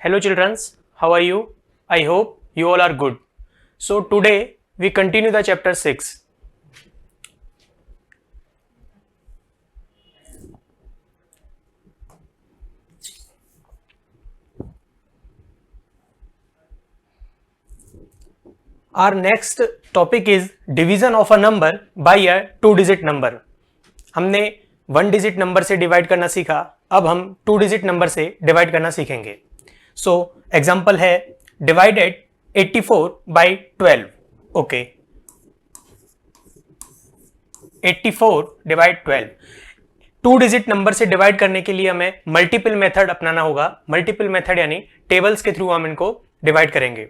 Hello children, how are you? I hope you all are good. So today we continue the chapter 6. Our next topic is division of a number by a 2-digit number. हमने 1-digit number से divide करना सीखा, अब हम 2-digit number से divide करना सीखेंगे. So example है divided 84 by 12. Okay, 84 divide 12. 2-digit number से डिवाइड करने के लिए हमें मल्टीपल मेथड अपनाना होगा. मल्टीपल मेथड यानी टेबल्स के थ्रू हम इनको डिवाइड करेंगे.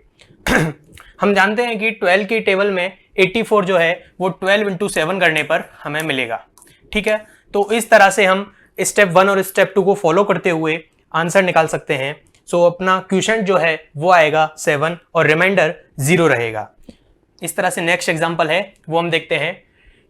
हम जानते हैं कि 12 की टेबल में 84 जो है वो 12 इंटू 7 करने पर हमें मिलेगा. ठीक है, तो इस तरह से हम स्टेप 1 और स्टेप 2 को फॉलो करते हुए आंसर निकाल सकते हैं. सो अपना क्वोशिएंट जो है वो आएगा 7 और रिमाइंडर 0 रहेगा. इस तरह से नेक्स्ट एग्जांपल है वो हम देखते हैं.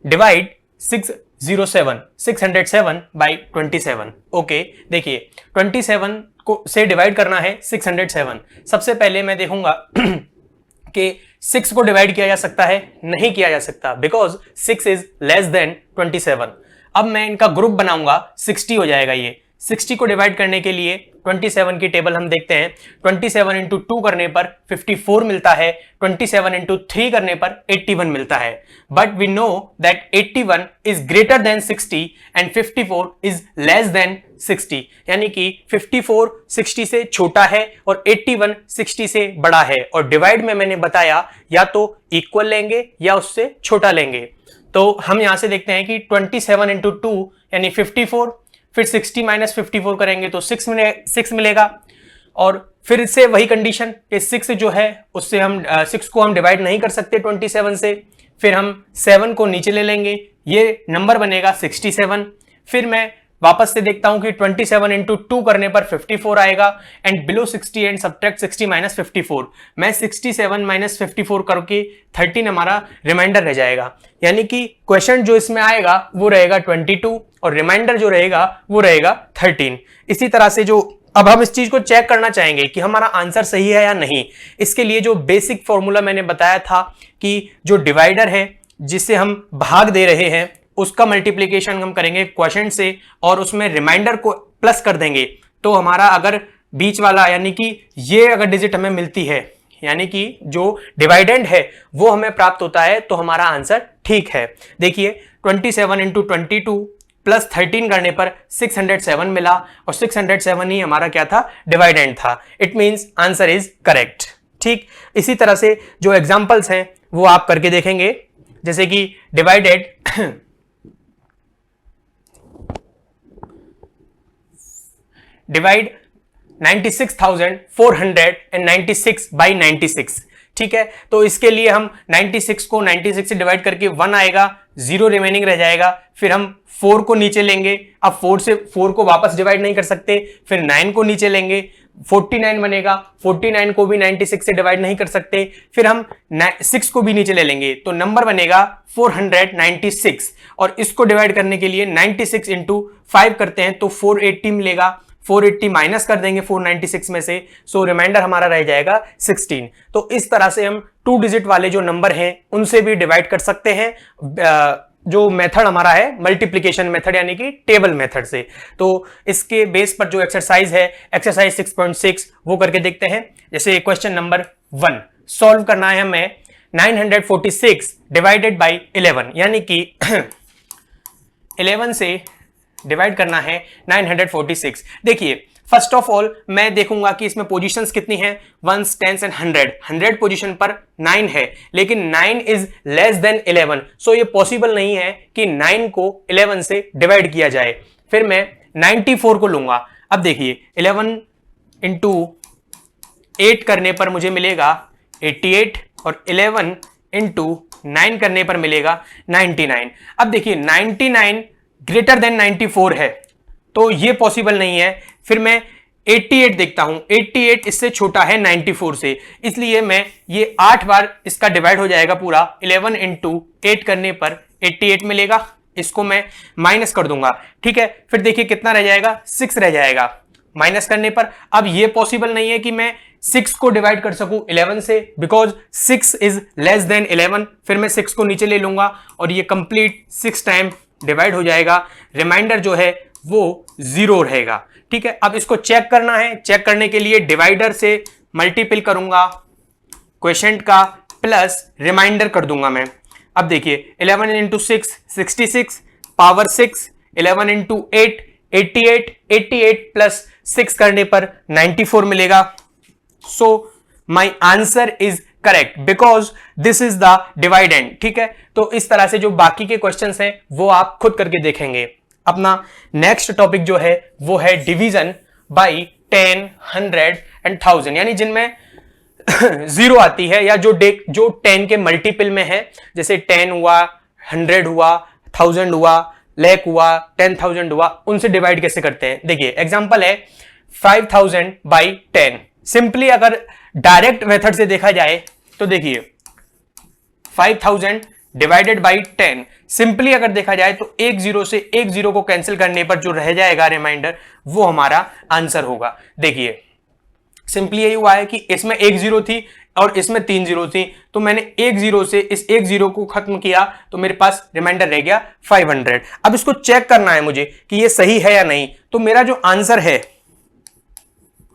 Divide 607 by 27. ओके, देखिए 27 को से डिवाइड करना है 607. सबसे पहले मैं देखूंगा कि 6 को डिवाइड किया जा सकता है, नहीं किया जा सकता, बिकॉज 6 इज लेस देन 27. अब मैं इनका ग्रुप बनाऊंगा, 60 हो जाएगा. ये 60 को डिवाइड करने के लिए 27 की टेबल हम देखते हैं. 27 इंटू 2 करने पर 54 मिलता है. 27 इंटू 3 करने पर 81 मिलता है. But we know that 81 is greater than 60 and 54 is less than 60. यानी कि 54 60 से छोटा है और 81 60 से बड़ा है. और डिवाइड में मैंने बताया या तो इक्वल लेंगे या उससे छोटा लेंगे. तो हम यहां से देखते हैं कि 27 इंटू 2 यानी 54, फिर 60 माइनस 54 करेंगे तो 6 मिलेगा. और फिर से वही कंडीशन कि 6 जो है उससे हम 6 को हम डिवाइड नहीं कर सकते 27 से. फिर हम 7 को नीचे ले लेंगे, ये नंबर बनेगा 67. फिर मैं वापस से देखता हूं कि 27 इंटू 2 करने पर 54 आएगा and below 60 and subtract 60 minus 54. मैं 67 माइनस 54 करके 13 हमारा रिमाइंडर रह जाएगा. यानी कि क्वेश्चन जो इसमें आएगा वो रहेगा 22 और रिमाइंडर जो रहेगा वो रहेगा 13. इसी तरह से जो अब हम इस चीज को चेक करना चाहेंगे कि हमारा आंसर सही है या नहीं. इसके लिए जो बेसिक फॉर्मूला मैंने बताया था कि जो डिवाइडर है जिसे हम भाग दे रहे हैं उसका मल्टीप्लीकेशन हम करेंगे क्वोशिएंट से और उसमें रिमाइंडर को प्लस कर देंगे. तो हमारा अगर बीच वाला यानी कि ये अगर डिजिट हमें मिलती है यानी कि जो डिवाइडेंड है वो हमें प्राप्त होता है तो हमारा आंसर ठीक है. देखिए 27 इंटू 22 प्लस 13 करने पर 607 मिला और 607 ही हमारा क्या था, डिवाइडेंड था. It means answer is correct. ठीक, इसी तरह से जो एग्जांपल्स हैं वो आप करके देखेंगे. जैसे कि डिवाइडेड डिवाइड 96,496 बाई 96. ठीक है, तो इसके लिए हम 96 को 96 से डिवाइड करके 1 आएगा, 0 रिमेनिंग रह जाएगा. फिर हम 4 को नीचे लेंगे. अब 4 से 4 को वापस डिवाइड नहीं कर सकते. फिर 9 को नीचे लेंगे, 49 बनेगा. 49 को भी 96 से डिवाइड नहीं कर सकते. फिर हम 6 को भी नीचे ले लेंगे तो नंबर बनेगा 496. और इसको डिवाइड करने के लिए 96 इंटू 5 करते हैं तो 480 मिलेगा. 480 माइनस कर देंगे 496 में से, सो रिमाइंडर हमारा रह जाएगा 16. तो इस तरह से हम 2 डिजिट वाले जो नंबर हैं उनसे भी डिवाइड कर सकते हैं. जो मेथड हमारा है मल्टीप्लिकेशन मेथड यानी कि टेबल मेथड से. तो इसके बेस पर जो एक्सरसाइज है एक्सरसाइज 6.6 वो करके देखते हैं. जैसे क्वेश्चन नंबर 1 सॉल्व करना है हमें 946 डिवाइडेड बाई 11 यानी कि 11 से डिवाइड करना है 946. देखिए फर्स्ट ऑफ ऑल मैं देखूंगा कि इसमें पोजीशंस कितनी हैं, 1s 10s एंड 100 पोजीशन पर 9 है, लेकिन 9 इज लेस देन 11. सो ये पॉसिबल नहीं है कि 9 को 11 से डिवाइड किया जाए. फिर मैं 94 को लूंगा. अब देखिए 11 इंटू 8 करने पर मुझे मिलेगा 88 और 11 इंटू 9 करने पर मिलेगा 99. अब देखिए 99 ग्रेटर देन 94 है तो ये पॉसिबल नहीं है. फिर मैं 88 देखता हूं, 88 इससे छोटा है 94 से, इसलिए मैं ये 8 बार इसका डिवाइड हो जाएगा पूरा. 11 इंटू 8 करने पर 88 मिलेगा. इसको मैं माइनस कर दूंगा. ठीक है, फिर देखिए कितना रह जाएगा, 6 रह जाएगा. माइनस करने पर। अब ये पॉसिबल नहीं है कि मैं 6 को डिवाइड कर सकूं 11 से, बिकॉज 6 इज लेस देन 11। फिर मैं 6 को नीचे ले लूंगा और ये कंप्लीट 6 टाइम डिवाइड हो जाएगा, रिमाइंडर जो है वो 0 रहेगा। ठीक है, अब इसको चेक करना है। चेक करने के लिए डिवाइडर से मल्टीपल करूंगा क्वोशिएंट का, प्लस रिमाइंडर कर दूंगा मैं। अब देखिए 11 इंटू 6 66, पावर 6, 11 इंटू 8 88, 88 प्लस 6 करने पर 94 मिलेगा। So my answer is correct because this is the dividend. ठीक है, तो इस तरह से जो बाकी के क्वेश्चंस हैं वो आप खुद करके देखेंगे। अपना नेक्स्ट टॉपिक जो है वो है डिवीजन बाय 10, 100 एंड 1000, यानी जिनमें जीरो आती है या जो 10 के मल्टीपल में है, जैसे 10 हुआ, 100 हुआ, 1000 हुआ, लाख हुआ, 10,000 हुआ, उनसे डिवाइड कैसे करते हैं। देखिए एग्जांपल है 5000 बाई 10। सिंपली अगर डायरेक्ट मेथड से देखा जाए तो देखिए 5000 डिवाइडेड बाई 10, सिंपली अगर देखा जाए तो एक जीरो से एक जीरो को कैंसिल करने पर जो रह जाएगा रिमाइंडर, वो हमारा आंसर होगा। देखिए सिंपली यही हुआ है कि इसमें एक जीरो थी और इसमें 3 जीरो थी, तो मैंने एक जीरो से इस एक जीरो को खत्म किया तो मेरे पास रिमाइंडर रह गया 500। अब इसको चेक करना है मुझे कि ये सही है या नहीं। तो मेरा जो आंसर है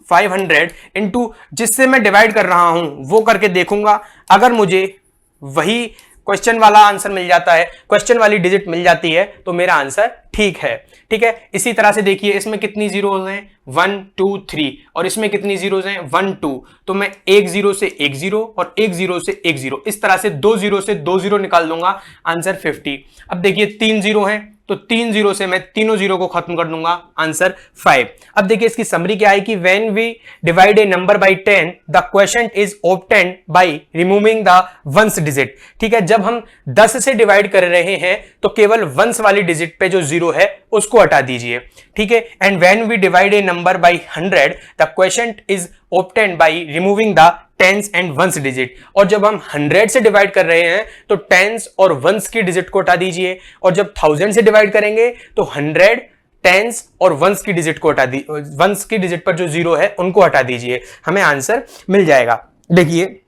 500 इंटू जिससे मैं डिवाइड कर रहा हूं वो करके देखूंगा। अगर मुझे वही क्वेश्चन वाला आंसर मिल जाता है, क्वेश्चन वाली डिजिट मिल जाती है, तो मेरा आंसर ठीक है। ठीक है, इसी तरह से देखिए इसमें कितनी जीरोज हैं 1 2 3 और इसमें कितनी जीरोज हैं 1 2, तो मैं एक जीरो से एक जीरो और एक जीरो से एक जीरो, इस तरह से 2 जीरो से 2 जीरो निकाल दूंगा, आंसर 50। अब देखिए 3 जीरो हैं तो 3 जीरो से मैं तीनों जीरो को खत्म कर दूंगा, आंसर 5। अब देखिए इसकी समरी क्या है कि when we divide a number by 10 the quotient is obtained by removing the ones digit. ठीक है, जब हम 10 से डिवाइड कर रहे हैं तो केवल वंस वाली डिजिट पे जो जीरो है उसको हटा दीजिए। ठीक है, and when we divide a number by 100 the quotient is obtained by removing the tens and ones digit. और जब हम 100 से डिवाइड कर रहे हैं तो टेंस और वंस की डिजिट को हटा दीजिए, और जब 1000 से डिवाइड करेंगे तो 100 टेंस और वंस की डिजिट को हटा दी, वंस की डिजिट पर जो जीरो है उनको हटा दीजिए, हमें आंसर मिल जाएगा। देखिए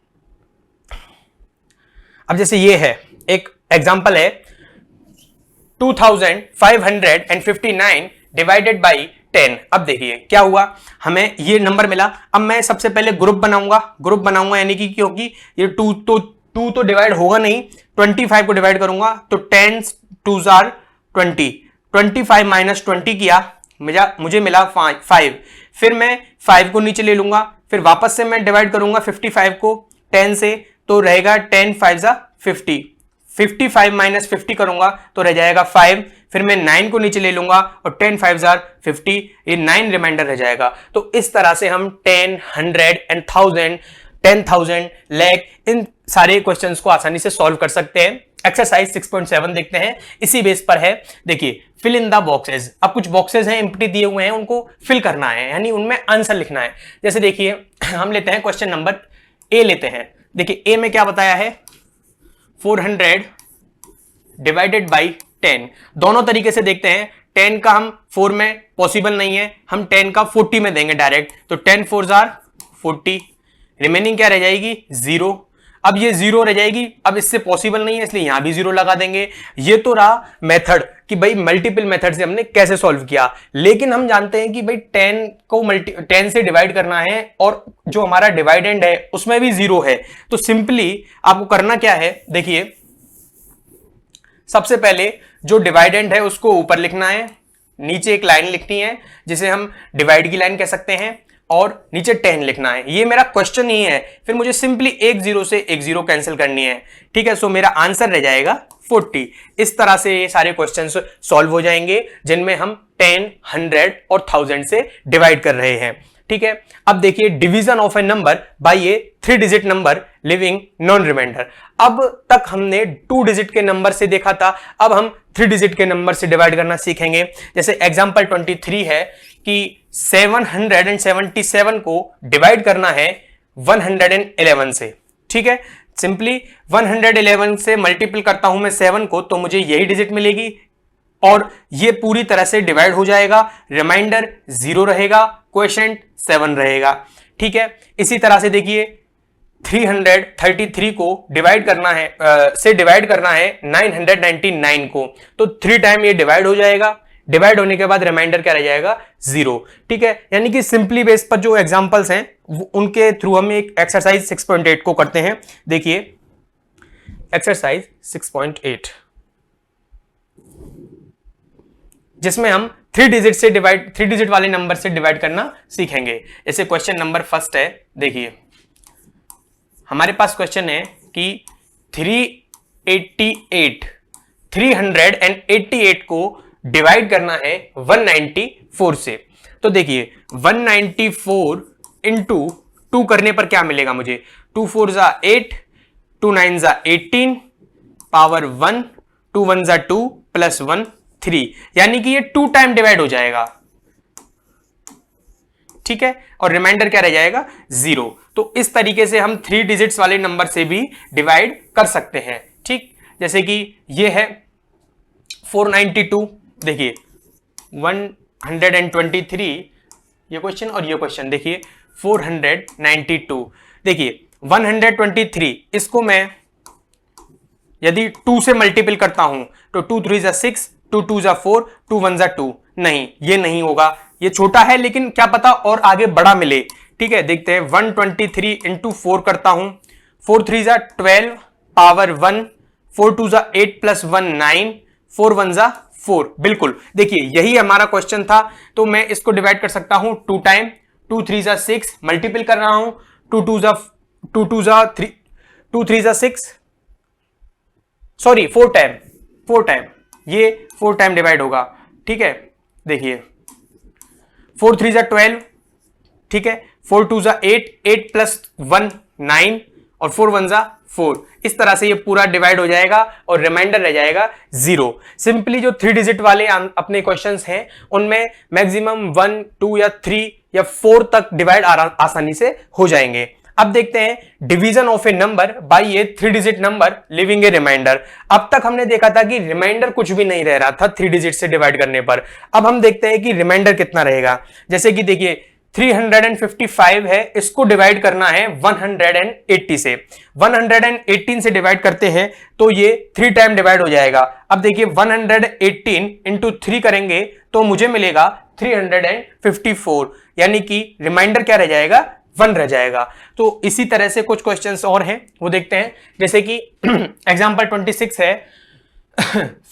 अब जैसे ये है एक एग्जांपल है 2559 डिवाइडेड बाई 10। अब देखिए क्या हुआ, हमें ये नंबर मिला। अब मैं सबसे पहले ग्रुप बनाऊंगा यानी कि क्योंकि ये 2 तो डिवाइड होगा नहीं, 25 को डिवाइड करूंगा तो 10 2s are 20, 25 माइनस 20 किया, मुझे मिला 5। फिर मैं 5 को नीचे ले लूंगा, फिर वापस से मैं डिवाइड करूंगा 55 को 10 से, तो रहेगा 10 5 50, 55 माइनस 50 करूंगा तो रह जाएगा 5। फिर मैं 9 को नीचे ले लूंगा और 10 5 50, ये 9 रिमाइंडर रह जाएगा। तो इस तरह से हम 10, 100 एंड 1000, 10,000, लाख, इन सारे क्वेश्चंस को आसानी से सॉल्व कर सकते हैं। एक्सरसाइज 6.7 देखते हैं, इसी बेस पर है। देखिए फिल इन द बॉक्सेस। अब कुछ बॉक्सेस हैं एम्प्टी दिए हुए हैं, उनको फिल करना है, यानी उनमें आंसर लिखना है। जैसे देखिए हम लेते हैं क्वेश्चन नंबर ए लेते हैं। देखिए ए में क्या बताया है 400 डिवाइडेड बाई 10। दोनों तरीके से देखते हैं। 10 का हम 4 में पॉसिबल नहीं है, हम 10 का 40 में देंगे डायरेक्ट, तो 10 4s are 40, रिमेनिंग क्या रह जाएगी 0। अब ये 0 रह जाएगी, अब इससे पॉसिबल नहीं है इसलिए यहां भी 0 लगा देंगे। ये तो रहा मेथड कि भाई मल्टीपल मेथड से हमने कैसे सॉल्व किया, लेकिन हम जानते हैं कि भाई 10 को 10 से डिवाइड करना है और जो हमारा डिवाइडेंड है उसमें भी 0 है। तो सिंपली आपको करना क्या है, देखिए सबसे पहले जो डिवाइडेंड है उसको ऊपर लिखना है, नीचे एक लाइन लिखनी है जिसे हम डिवाइड की लाइन कह सकते हैं, और नीचे 10 लिखना है। ये मेरा क्वेश्चन ही है, फिर मुझे सिंपली एक जीरो से एक जीरो कैंसिल करनी है। ठीक है, सो मेरा आंसर रह जाएगा 40। इस तरह से ये सारे क्वेश्चंस सॉल्व हो जाएंगे जिनमें हम 10, 100 और 1000 से डिवाइड कर रहे हैं। ठीक है, अब देखिए division of a number by a 3 digit number leaving non remainder. अब तक हमने 2 डिजिट के नंबर से देखा था, अब हम 3 डिजिट के नंबर से डिवाइड करना सीखेंगे। जैसे एग्जांपल 23 है कि 777 को डिवाइड करना है 111 से। ठीक है, सिंपली 111 से मल्टीपल करता हूं मैं 7 को तो मुझे यही डिजिट मिलेगी और ये पूरी तरह से डिवाइड हो जाएगा, रिमाइंडर 0 रहेगा, क्वोशिएंट 7 रहेगा। ठीक है, इसी तरह से देखिए 333 को डिवाइड करना है से डिवाइड करना है 999 को, तो 3 टाइम ये डिवाइड हो जाएगा, डिवाइड होने के बाद रिमाइंडर क्या रह जाएगा 0। ठीक है, यानी कि सिंपली बेस पर जो एग्जांपल्स हैं उनके थ्रू हम एक एक्सरसाइज 6.8 को करते हैं। देखिए एक्सरसाइज 6.8, जिसमें हम 3 डिजिट वाले नंबर से डिवाइड करना सीखेंगे। जैसे क्वेश्चन नंबर फर्स्ट है, देखिए हमारे पास क्वेश्चन है कि 388 को डिवाइड करना है 194 से। तो देखिए 194 इंटू 2 करने पर क्या मिलेगा मुझे, 2 4 जा 8, 2 9 जा 18, पावर 1, 2 1 जा 2 प्लस 1 3, यानी कि ये 2 टाइम डिवाइड हो जाएगा। ठीक है, और रिमाइंडर क्या रह जाएगा 0। तो इस तरीके से हम 3 डिजिट्स वाले नंबर से भी डिवाइड कर सकते हैं। ठीक, जैसे कि ये है 492, देखिए 123, ये क्वेश्चन और ये क्वेश्चन, देखिए 492, देखिए 123 इसको मैं यदि 2 से मल्टीपल करता हूं तो 2 3 जा 6, 2 2 जा 4, 2 1 जा 2, नहीं ये नहीं होगा, ये छोटा है लेकिन क्या पता और आगे बड़ा मिले। ठीक है, देखते हैं 123 इंटू 4 करता हूं, 4 3 जा 12, पावर 1, 4 2 जा 8 प्लस 1 9, 4 1 जा 4, बिल्कुल देखिए यही हमारा क्वेश्चन था। तो मैं इसको डिवाइड कर सकता हूं 2 टाइम, 2 3 जा 6, मल्टीपल कर रहा हूं, 2 2 जा 3, 2 3 जा 6, सॉरी 4 टाइम, ये 4 टाइम डिवाइड होगा। ठीक है, देखिए 4 3 जा 12, ठीक है, 4 2 जा 8, 8 प्लस 1 9 और 4 1 जा 4, इस तरह से ये पूरा डिवाइड हो जाएगा और रिमाइंडर रह जाएगा 0। सिंपली जो 3 डिजिट वाले अपने क्वेश्चंस हैं उनमें मैक्सिमम 1 2 या 3 या 4 तक डिवाइड आसानी से हो जाएंगे। अब देखते हैं division of a number by a 3 digit number leaving a remainder. अब तक हमने देखा था कि रिमाइंडर कुछ भी नहीं रह रहा था 3 डिजिट से डिवाइड करने पर। अब हम देखते हैं कि रिमाइंडर कितना रहेगा। जैसे कि देखिए 355 है, इसको डिवाइड करना है 180 से, 118 से डिवाइड करते हैं तो ये 3 टाइम डिवाइड हो जाएगा। अब देखिए 118 इंटू 3 करेंगे तो मुझे मिलेगा 354, यानी कि रिमाइंडर क्या रह जाएगा 1 रह जाएगा। तो इसी तरह से कुछ क्वेश्चंस और हैं वो देखते हैं। जैसे कि एग्जांपल 26 है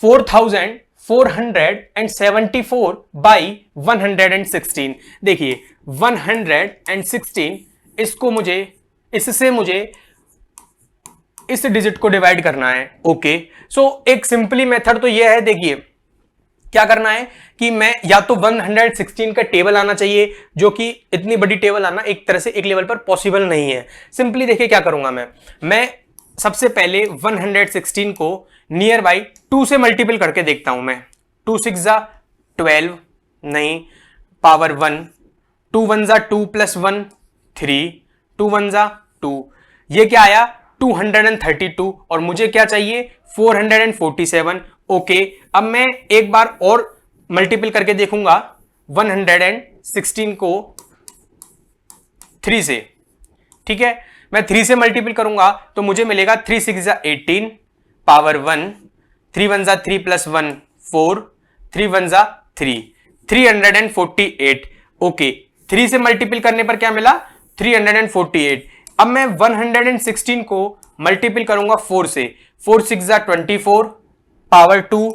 4474 बाई 116। देखिए 116 इसको मुझे इससे मुझे इस डिजिट को डिवाइड करना है। ओके, सो एक सिंपली मेथड तो ये है, देखिए क्या करना है कि मैं या तो 116 का टेबल आना चाहिए, जो कि इतनी बड़ी टेबल आना एक तरह से एक लेवल पर पॉसिबल नहीं है। सिंपली देखिए क्या करूंगा मैं सबसे पहले 116 को नियर बाई 2 से मल्टीपल करके देखता हूं मैं। 2 6 जा 12, नहीं, पावर 1, 2 1 जा 2 प्लस 1 3, 2 1 जा 2, ये क्या आया 232 और मुझे क्या चाहिए 447। ओके, अब मैं एक बार और मल्टीपल करके देखूंगा 116 को 3 से। ठीक है, मैं 3 से मल्टीपल करूंगा तो मुझे मिलेगा 3 6 जा 18, पावर 1, 3 1 जा 3 प्लस 1 4, 3 1 जा 3, 348। ओके, 3 से मल्टीपल करने पर क्या मिला 348। अब मैं 116 को मल्टीपल करूंगा 4 से, 4 6 जा 24, पावर 2,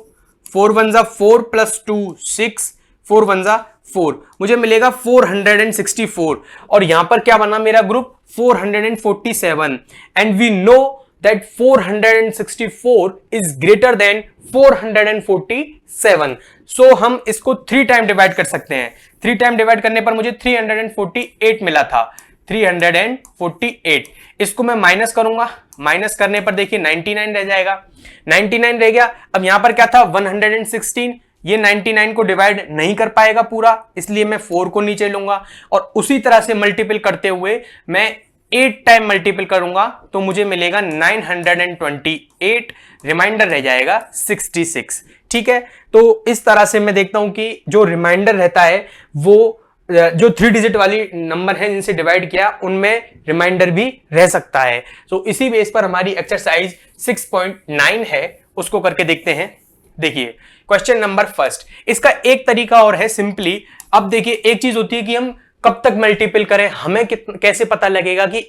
4 1 जा 4 प्लस 2 6, 4 1 जा 4, मुझे मिलेगा 464। और यहां पर क्या बना मेरा group 447, and we know that 464 is greater than 447। So हम इसको 3 टाइम डिवाइड कर सकते हैं। 3 टाइम डिवाइड करने पर मुझे 348 मिला था, 348। इसको मैं माइनस करूंगा, माइनस करने पर देखिए 99 रह जाएगा, 99 रह गया। अब यहां पर क्या था 116, ये 99 को डिवाइड नहीं कर पाएगा पूरा, इसलिए मैं 4 को नीचे लूंगा और उसी तरह से मल्टीपल करते हुए मैं 8 टाइम मल्टीपल करूंगा तो मुझे मिलेगा 928, रिमाइंडर रह जाएगा 66। ठीक है, तो इस तरह से मैं देखता हूं कि जो रिमाइंडर रहता है वो जो 3 डिजिट वाली नंबर है जिनसे डिवाइड किया उनमें रिमाइंडर भी रह सकता है। तो इसी बेस पर हमारी एक्सरसाइज 6.9 है, उसको करके देखते हैं। देखिए क्वेश्चन नंबर फर्स्ट, इसका एक तरीका और है सिंपली। अब देखिए एक चीज होती है कि हम कब तक मल्टीपल करें, हमें कैसे पता लगेगा कि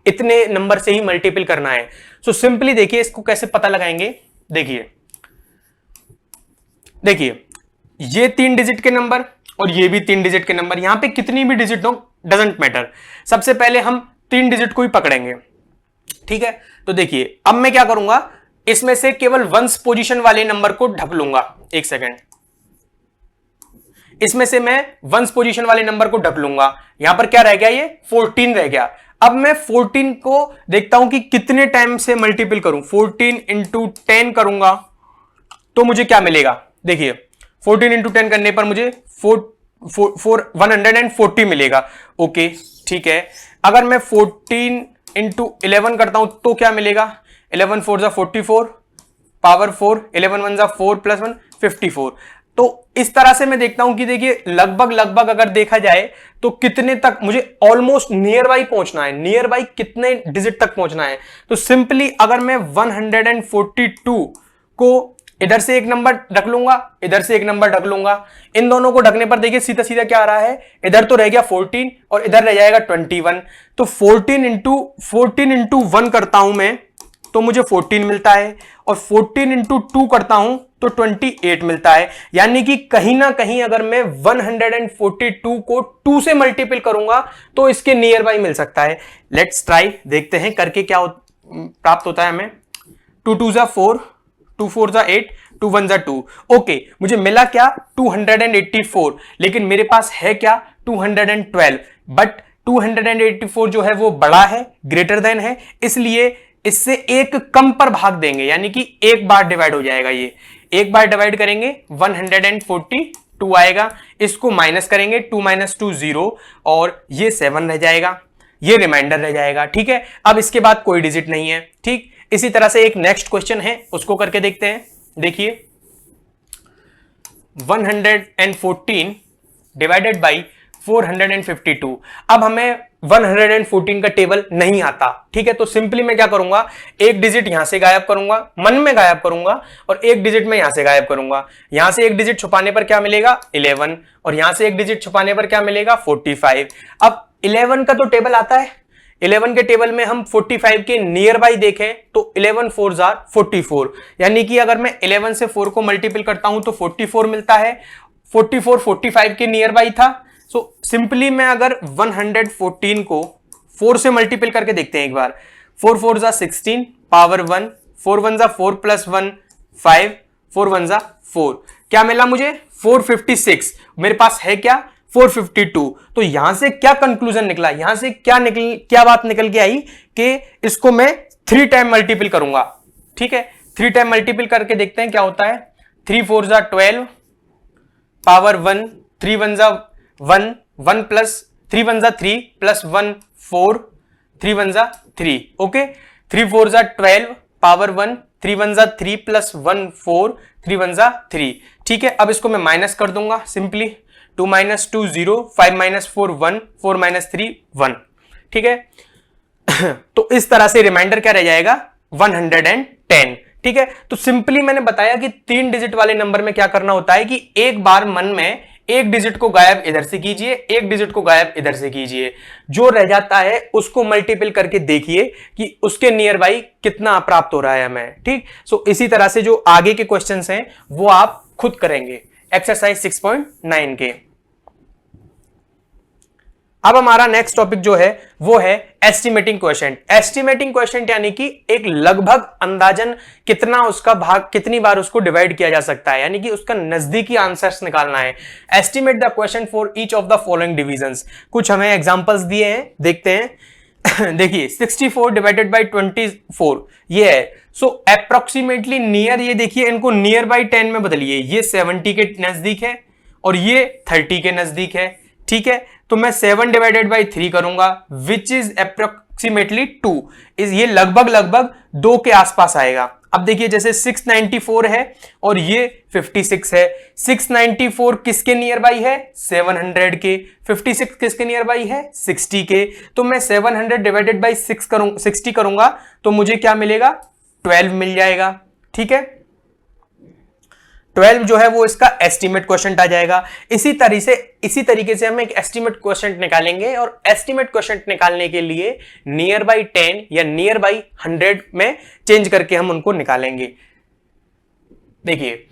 इतने नंबर से ही मल्टीपल करना है। सो सिंपली देखिए इसको कैसे पता लगाएंगे। देखिए ये 3 डिजिट के नंबर और ये भी 3 डिजिट के नंबर, यहां पे कितनी भी डिजिट हो डजंट मैटर, सबसे पहले हम 3 डिजिट को ही पकड़ेंगे। ठीक है, तो देखिए अब मैं क्या करूंगा, इसमें से केवल वंस पोजीशन वाले नंबर को ढक लूंगा। एक सेकेंड, इसमें से मैं वंस पोजीशन वाले नंबर को ढक लूंगा। यहां पर क्या रह गया, ये 14 रह गया। अब मैं 14 को देखता हूं कि कितने टाइम से मल्टीपल करूं। 14 इंटू 10 करूंगा तो मुझे क्या मिलेगा। देखिए 14 इंटू 10 करने पर मुझे 140 मिलेगा। ओके ठीक है, अगर मैं 14 इंटू 11 करता हूं तो क्या मिलेगा, 11 4 जा 44 पावर 4, 11 1 जा 4 प्लस 1 54। तो इस तरह से मैं देखता हूं कि देखिए लगभग अगर देखा जाए तो कितने तक मुझे ऑलमोस्ट नियर बाई पहुंचना है, नियर बाई कितने डिजिट तक पहुंचना है। तो सिंपली अगर मैं 142 को इधर से एक नंबर ढक लूंगा, इधर से एक नंबर ढक लूंगा, इन दोनों को ढकने पर देखिए सीधा सीधा क्या आ रहा है, इधर तो रह गया 14 और इधर रह जाएगा 21। तो 14 इंटू 1 करता हूं मैं तो मुझे 14 मिलता है, और 14 इंटू 2 करता हूं तो 28 मिलता है। यानी कि कहीं ना कहीं अगर मैं 142 को 2 से मल्टीपल करूंगा तो इसके नियर बाई मिल सकता है। लेट्स ट्राई, देखते हैं करके क्या प्राप्त होता है हमें। 2 2 जा 4, 2 4 जा 8, 2 1 जा 2। ओके, मुझे मिला क्या 284, लेकिन मेरे पास है क्या 212। बट 284 जो है वो बड़ा है, ग्रेटर देन है, इसलिए इससे एक कम पर भाग देंगे, यानी कि एक बार डिवाइड हो जाएगा। ये एक बार डिवाइड करेंगे 142 आएगा, इसको माइनस करेंगे 2 - 2 0 और ये 7 रह जाएगा, ये रिमाइंडर रह जाएगा। ठीक है, अब इसके बाद कोई डिजिट नहीं है। ठीक, इसी तरह से एक नेक्स्ट क्वेश्चन है, उसको करके देखते हैं। देखिए 114 डिवाइडेड बाई 452। अब हमें 114 का टेबल नहीं आता। ठीक है, तो सिंपली मैं क्या करूंगा, एक डिजिट यहां से गायब करूंगा, मन में गायब करूंगा, और एक डिजिट में यहां से गायब करूंगा। यहां से एक डिजिट छुपाने पर क्या मिलेगा 11, और यहां से एक डिजिट छुपाने पर क्या मिलेगा 45। अब 11 का तो टेबल आता है, 11 के टेबल में हम 45 के नियर बाई देखें तो 11 4 जार 44, यानी कि अगर मैं 11 से 4 को मल्टीपल करता हूं तो 44 मिलता है। 44 45 के नियर बाई था। सो सिंपली मैं अगर 114 को 4 से मल्टीपल करके देखते हैं एक बार। 4 4 जा 16 पावर 1, 4 1 जा 4 प्लस 1 5, 4 1 जा 4, क्या मिला मुझे 456। मेरे पास है क्या 452। तो यहां से क्या कंक्लूजन निकला, यहां से क्या बात निकल के आई कि इसको मैं 3 टाइम मल्टीपल करूंगा। ठीक है, 3 टाइम मल्टीपल करके देखते हैं क्या होता है। 3 4 जा 12 पावर 1, 3 1 जा 1, 1 प्लस 3 1 जा 3 प्लस 1 4, 3 1 जा 3। ओके, 3 4 जा 12 पावर 1, 3 1 जा 3 प्लस 1 4, 3 1 जा 3। ठीक है, अब इसको मैं माइनस कर दूंगा सिंपली। 2 - 2 0, 5 - 4 1, 4 - 3 1। ठीक है तो इस तरह से रिमाइंडर क्या रह जाएगा 110। ठीक है, तो सिंपली मैंने बताया कि 3 डिजिट वाले नंबर में क्या करना होता है कि एक बार मन में एक डिजिट को गायब इधर से कीजिए, एक डिजिट को गायब इधर से कीजिए, जो रह जाता है उसको मल्टीपल करके देखिए कि उसके नियर बाई कितना प्राप्त हो रहा है हमें। ठीक, सो इसी तरह से जो आगे के क्वेश्चंस हैं वो आप खुद करेंगे एक्सरसाइज 6.9 के। अब हमारा नेक्स्ट टॉपिक जो है वो है एस्टिमेटिंग क्वेश्चन। एस्टिमेटिंग क्वेश्चन यानी कि एक लगभग अंदाजन कितना उसका भाग, कितनी बार उसको डिवाइड किया जा सकता है, यानी कि उसका नजदीकी आंसर्स निकालना है। Estimate the question for each of the following divisions. कुछ हमें एग्जांपल्स दिए हैं, देखते हैं। देखिए 64 डिवाइडेड बाई 24 ये है। सो अप्रोक्सीमेटली नियर, ये देखिए इनको नियर बाई 10 में बदलिए। ये 70 के नजदीक है और ये 30 के नजदीक है। ठीक है, तो मैं 7 डिवाइडेड बाई 3 करूंगा विच इज अप्रोक्सीमेटली 2। ये लगभग 2 के आसपास आएगा। अब देखिए जैसे 694 है और ये 56 है, 694 किसके नियर बाई है? 700 के। 56 किसके नियर बाई है? 60 के। तो मैं 700 डिवाइडेड बाई 60 करूंगा तो मुझे क्या मिलेगा? 12 मिल जाएगा। ठीक है, 12 जो है वो इसका एस्टीमेट क्वोशंट आ जाएगा। इसी तरीके से हम एक एस्टीमेट क्वोशंट निकालेंगे और एस्टीमेट क्वोशंट निकालने के लिए नियर बाई 10 या नियर बाई 100 में चेंज करके हम उनको निकालेंगे। देखिए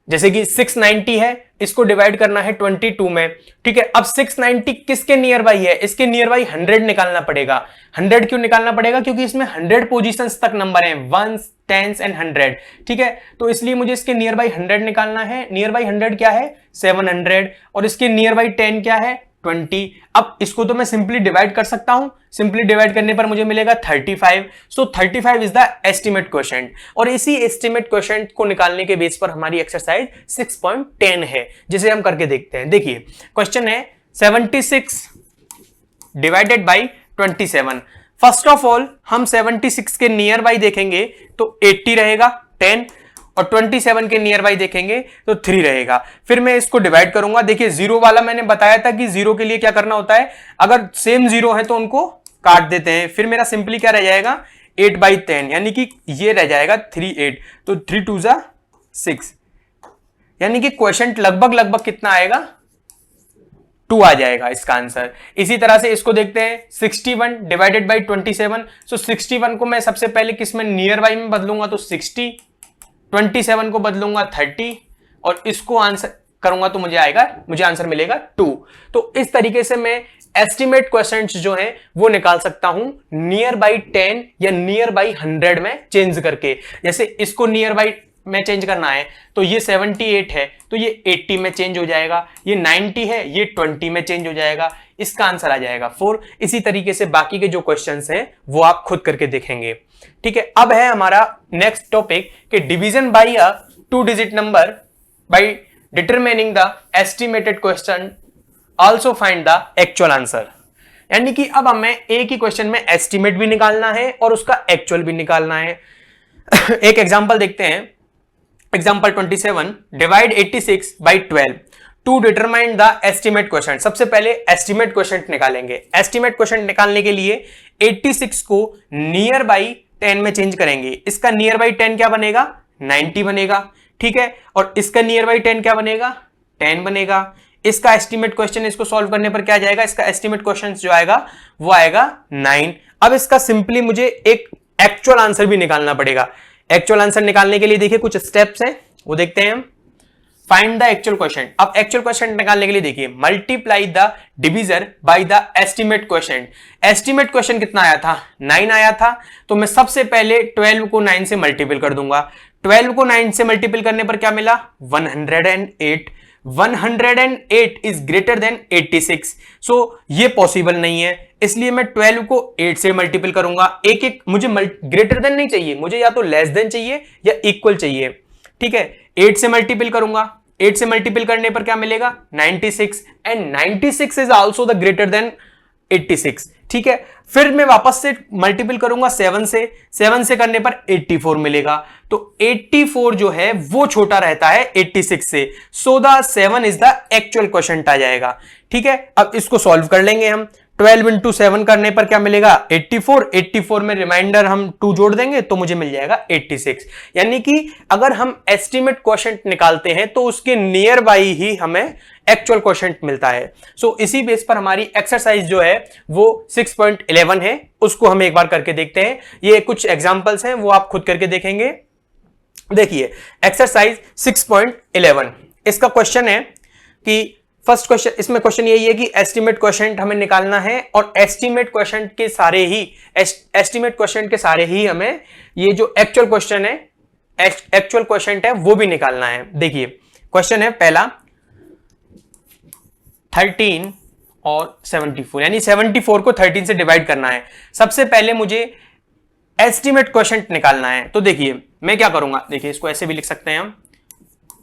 जैसे कि 690 है, इसको डिवाइड करना है 22 में। ठीक है, अब 690 किसके नियर बाई है? इसके नियर बाई 100 निकालना पड़ेगा। 100 क्यों निकालना पड़ेगा? क्योंकि इसमें 100 पोजीशंस तक नंबर हैं, 1s, 10s एंड 100। ठीक है, तो इसलिए मुझे इसके नियर बाई 100 निकालना है। नियर बाई 100 क्या है? 700। और इसके नियर बाई 10 क्या है? 20। अब इसको तो मैं सिंपली डिवाइड कर सकता हूं, सिंपली डिवाइड करने पर मुझे मिलेगा 35। सो 35 इज द एस्टीमेट क्वोशंट। और इसी एस्टीमेट क्वोशंट को निकालने के बेस पर हमारी एक्सरसाइज 6.10 है, जिसे हम करके देखते हैं। देखिए क्वेश्चन है 76 divided by 27। First of all हम 76 के नियर बाई देखेंगे तो 80 रहेगा 10, और 27 के नियर बाई देखेंगे तो 3 रहेगा। फिर मैं इसको डिवाइड करूंगा। देखिए जीरो वाला मैंने बताया था कि जीरो के लिए क्या करना होता है, अगर सेम जीरो है तो उनको काट देते हैं। फिर मेरा सिंपली क्या रह जाएगा? 8/10, यानी कि ये रह जाएगा 38। तो 3 2 जा 6, यानी कि क्वेश्चन लगभग कितना आएगा? 2 आ जाएगा इसका आंसर। इसी तरह से इसको देखते हैं 61 डिवाइडेड बाई 27। सो 61 को मैं सबसे पहले किस में? नियर बाई में बदलूंगा तो 60, 27 को बदलूंगा 30, और इसको आंसर करूंगा तो मुझे आंसर मिलेगा 2। तो इस तरीके से मैं एस्टीमेट क्वेश्चंस जो हैं वो निकाल सकता हूं नियर बाई 10 या नियर बाई 100 में चेंज करके। जैसे इसको नियर बाई में चेंज करना है तो ये 78 है तो ये 80 में चेंज हो जाएगा, ये 90 है ये 20 में चेंज हो जाएगा, इसका आंसर आ जाएगा 4। इसी तरीके से बाकी के जो क्वेश्चंस हैं वो आप खुद करके देखेंगे। ठीक है, अब है हमारा नेक्स्ट टॉपिक कि division bye a 2 digit number by determining the estimated question also find the actual answer. यानी कि अब हमें एक ही क्वेश्चन में एस्टिमेट भी निकालना है और उसका एक्चुअल भी निकालना है। एक एग्जांपल देखते हैं, example 27 divide 86 by 12 to determine the estimate question. सबसे पहले एस्टिमेट क्वेश्चन निकालेंगे। एस्टिमेट क्वेश्चन निकालने के लिए 86 को नियर बाई 10 में चेंज करेंगे। इसका नियर बाई 10 क्या बनेगा? 90 बनेगा। ठीक है, और इसका नियर बाई 10 क्या बनेगा? 10 बनेगा। इसका एस्टिमेट क्वेश्चन इसको सॉल्व करने पर क्या जाएगा? इसका एस्टिमेट क्वेश्चन जो आएगा वो आएगा 9। अब इसका सिंपली मुझे एक एक्चुअल आंसर भी निकालना पड़ेगा। एक्चुअल आंसर निकालने के लिए देखिए कुछ स्टेप्स हैं, वो देखते हैं हम। Find the actual question. अब एक्चुअल क्वेश्चन निकालने के लिए देखिए multiply the divisor by the estimate question. Estimate question कितना आया था? 9 आया था। तो मैं सबसे पहले 12 को 9 से मल्टीपल कर दूंगा। 12 को 9 से मल्टीपल करने पर क्या मिला? 108। 108 इज ग्रेटर देन 86। सो ये पॉसिबल नहीं है, इसलिए मैं 12 को 8 से मल्टीपल करूंगा। एक मुझे ग्रेटर देन नहीं चाहिए, मुझे या तो लेस देन चाहिए या इक्वल चाहिए। ठीक है, 8 से मल्टीपल करूंगा। 8 से मल्टीपल करने पर क्या मिलेगा? 96, and 96 is also the greater than 86। ठीक है, फिर मैं वापस से मल्टीपल करूंगा 7 से। 7 से करने पर 84 मिलेगा। तो 84 जो है वो छोटा रहता है 86 से। So the 7 is the actual question आ जाएगा। ठीक है, अब इसको सॉल्व कर लेंगे हम। 12 इंटू 7 करने पर क्या मिलेगा? 84। 84 में रिमाइंडर हम 2 जोड़ देंगे तो मुझे मिल जाएगा 86। यानी कि अगर हम एस्टिमेट क्वेश्चन निकालते हैं तो उसके नियर बाई ही हमें एक्चुअल क्वेश्चन मिलता है। सो इसी बेस पर हमारी एक्सरसाइज जो है वो 6.11 है, उसको हम एक बार करके देखते हैं। ये कुछ एग्जांपल्स हैं, वो आप खुद करके देखेंगे। देखिए एक्सरसाइज 6.11, इसका क्वेश्चन है कि फर्स्ट क्वेश्चन, इसमें क्वेश्चन यही है कि एस्टिमेट क्वेश्चन हमें निकालना है और एस्टिमेट क्वेश्चन के सारे ही हमें ये जो एक्चुअल क्वेश्चन है वो भी निकालना है। देखिए क्वेश्चन है पहला 13 और 74, यानी 74 को 13 से डिवाइड करना है। सबसे पहले मुझे एस्टिमेट क्वेश्चन निकालना है। तो देखिए मैं क्या करूंगा, देखिए इसको ऐसे भी लिख सकते हैं हम,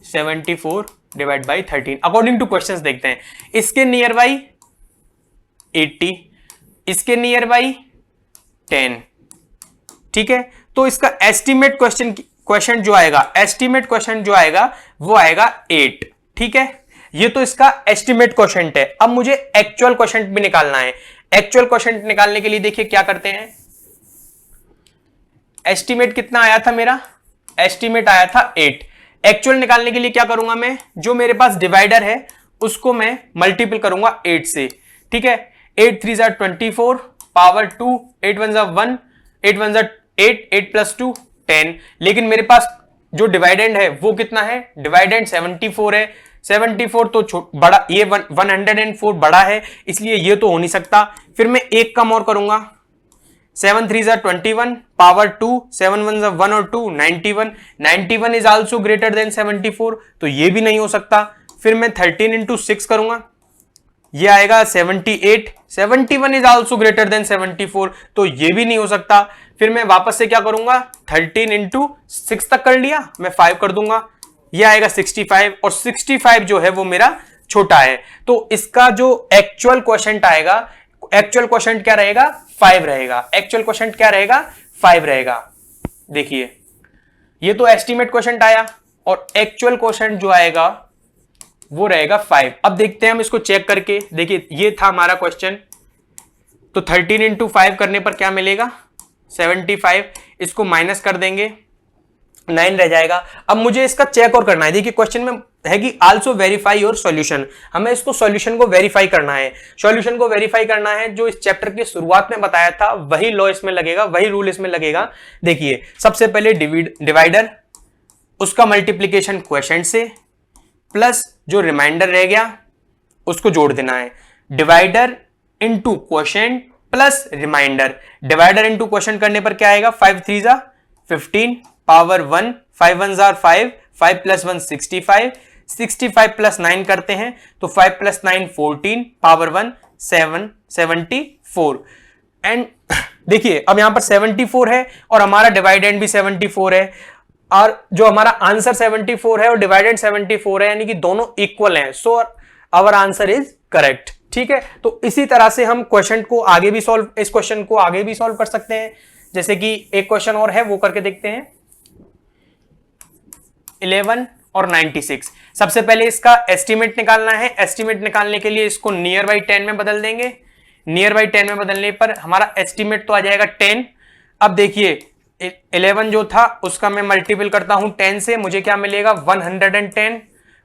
74 divide by 13 according two questions देखते हैं। इसके नियर बाई 80, इसके नियर बाई 10। ठीक है, तो इसका एस्टिमेट क्वेश्चन क्वेश्चन जो आएगा, एस्टीमेट क्वेश्चन जो आएगा वो आएगा 8। ठीक है, ये तो इसका एस्टीमेट क्वेश्चन है। अब मुझे एक्चुअल क्वेश्चन भी निकालना है। एक्चुअल क्वेश्चन निकालने के लिए देखिए क्या करते हैं, एस्टीमेट कितना आया था मेरा, एस्टीमेट आया था 8। एक्चुअल निकालने के लिए क्या करूंगा मैं, जो मेरे पास डिवाइडर है उसको मैं मल्टीपल करूंगा 8 से। ठीक है, 8 3 jar 24 power 2, 8 1 jar 1, 8 1 jar 8, 8 plus 2 10। लेकिन मेरे पास जो डिवाइडेंड है वो कितना है, डिवाइडेंड 74 है। 74 तो बड़ा, ये 104 बड़ा है, इसलिए ये तो हो नहीं सकता। फिर मैं एक कम और करूंगा, 7 3 जार 21 पावर 2, 7 1 जार 1 और 2 91। 91 इज आल्सो ग्रेटर देन 74, तो ये भी नहीं हो सकता। फिर मैं 13 इंटू 6 करूंगा, ये आएगा 78। 71 इज आल्सो ग्रेटर देन 74, तो ये भी नहीं हो सकता। फिर मैं वापस से क्या करूंगा, 13 इंटू 6 तक कर लिया, मैं 5 कर दूंगा, ये आएगा 65। और 65 जो है वो मेरा छोटा है, तो इसका जो एक्चुअल क्वोशंट आएगा, एक्चुअल क्वोशंट क्या रहेगा, 5 रहेगा। एक्चुअल क्वोशंट क्या रहेगा, 5 रहेगा। देखिए ये तो एस्टीमेट क्वोशंट आया, और एक्चुअल क्वोशंट जो आएगा वो रहेगा 5। अब देखते हैं हम इसको चेक करके। देखिए ये था हमारा क्वेश्चन, तो 13 इंटू 5 करने पर क्या मिलेगा, 75। इसको माइनस कर देंगे, 9 रह जाएगा। अब मुझे इसका चेक और करना है। देखिए क्वेश्चन में है कि आल्सो वेरीफाई योर सॉल्यूशन, हमें इसको सॉल्यूशन को वेरीफाई करना है। सॉल्यूशन को वेरीफाई करना है, जो इस चैप्टर की शुरुआत में बताया था वही लॉ इसमें लगेगा, वही रूल इसमें लगेगा। देखिए सबसे पहले डिवाइडर, उसका मल्टीप्लीकेशन क्वोशंट से, प्लस जो रिमाइंडर रह गया उसको जोड़ देना है। Divider into quotient plus remainder. Divider into quotient करने पर क्या आएगा, 5 3 जा 15 पावर 1, 5 1 जार 5, 5 प्लस 1 65, 65 प्लस 9 करते हैं तो 5 प्लस 9 14 पावर 1 7, 74। एंड देखिए अब यहां पर 74 है और हमारा डिवाइडेंड भी 74 है, और जो हमारा आंसर 74 है और डिवाइडेंड 74 है, यानी कि दोनों इक्वल हैं। So our answer is correct. ठीक है, तो इसी तरह से हम क्वेश्चन को आगे भी सॉल्व, इस क्वेश्चन को आगे भी सॉल्व कर सकते हैं। जैसे कि एक क्वेश्चन और है, वो करके देखते हैं। 11 और 96। सबसे पहले इसका एस्टीमेट निकालना है। एस्टीमेट निकालने के लिए इसको नियर बाई 10 में बदल देंगे। नियर बाई 10 में बदलने पर हमारा एस्टीमेट तो आ जाएगा 10। अब देखिए 11 जो था उसका मैं मल्टीपल करता हूं 10 से, मुझे क्या मिलेगा, 110।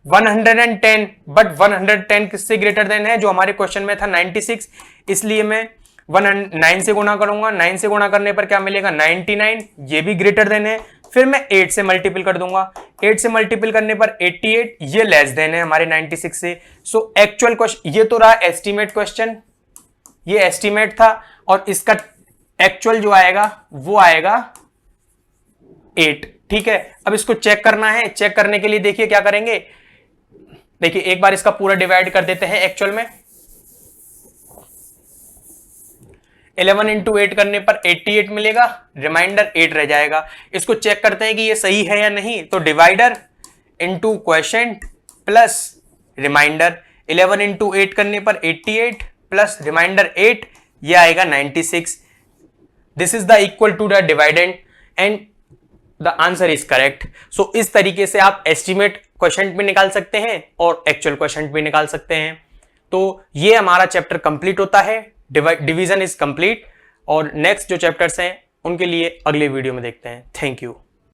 110, बट 110 किससे ग्रेटर देन है, जो हमारे क्वेश्चन में था 96, इसलिए मैं 9 से गुणा करूंगा। 9 से गुणा करने पर क्या मिलेगा, 99, ये भी ग्रेटर देन है। फिर मैं 8 से मल्टीपल कर दूंगा। 8 से मल्टीपल करने पर 88, ये लेस देन है हमारे 96 से। सो एक्चुअल क्वेश्चन, ये तो रहा एस्टीमेट क्वेश्चन, ये एस्टीमेट था, और इसका एक्चुअल जो आएगा वो आएगा 8। ठीक है, अब इसको चेक करना है। चेक करने के लिए देखिए क्या करेंगे, देखिए एक बार इसका पूरा डिवाइड कर देते हैं एक्चुअल में। 11 इंटू 8 करने पर 88 मिलेगा, रिमाइंडर 8 रह जाएगा। इसको चेक करते हैं कि ये सही है या नहीं, तो divider into quotient plus remainder. 11 into 8 करने पर 88 प्लस रिमाइंडर 8, ये आएगा 96। This is the equal to the dividend and the answer is correct. So इस तरीके से आप एस्टीमेट क्वेश्चन भी निकाल सकते हैं और एक्चुअल क्वेश्चन भी निकाल सकते हैं। तो ये हमारा चैप्टर कंप्लीट होता है, डिवीजन इज कंप्लीट, और नेक्स्ट जो चैप्टर्स हैं उनके लिए अगले वीडियो में देखते हैं। Thank you.